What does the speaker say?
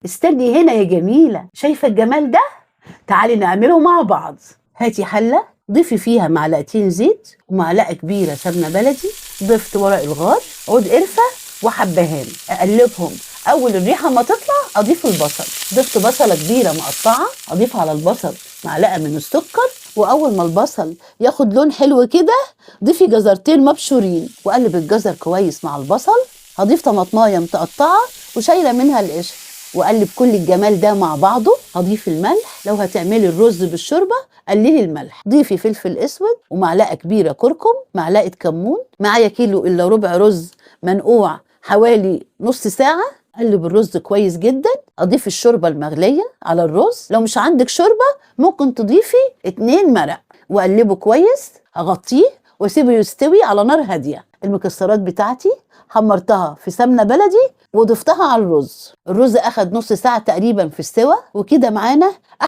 استني هنا يا جميلة، شايفة الجمال ده؟ تعالي نعمله مع بعض. هاتي حلة ضيفي فيها معلقتين زيت ومعلقة كبيرة سمنة بلدي، ضفت ورق الغار، عود قرفة وحبهان، اقلبهم. اول الريحة ما تطلع اضيف البصل، ضفت بصلة كبيرة مقطعة، اضيف على البصل معلقة من السكر، واول ما البصل ياخد لون حلو كده ضيفي جزرتين مبشورين وقلب الجزر كويس مع البصل. هضيف طماطمايه متقطعه وشايله منها القشر وقلب كل الجمال ده مع بعضه. هضيف الملح، لو هتعملي الرز بالشوربه قللي الملح. ضيفي فلفل اسود ومعلقه كبيره كركم، معلقه كمون. معايا كيلو الا ربع رز منقوع حوالي نص ساعه. قلب الرز كويس جدا. اضيف الشوربه المغليه على الرز، لو مش عندك شوربه ممكن تضيفي 2 مرق وقلبه كويس. اغطيه واسيبه يستوي على نار هاديه. المكسرات بتاعتي حمرتها في سمنه بلدي وضفتها على الرز. الرز اخد نص ساعه تقريبا في السوا، وكده معانا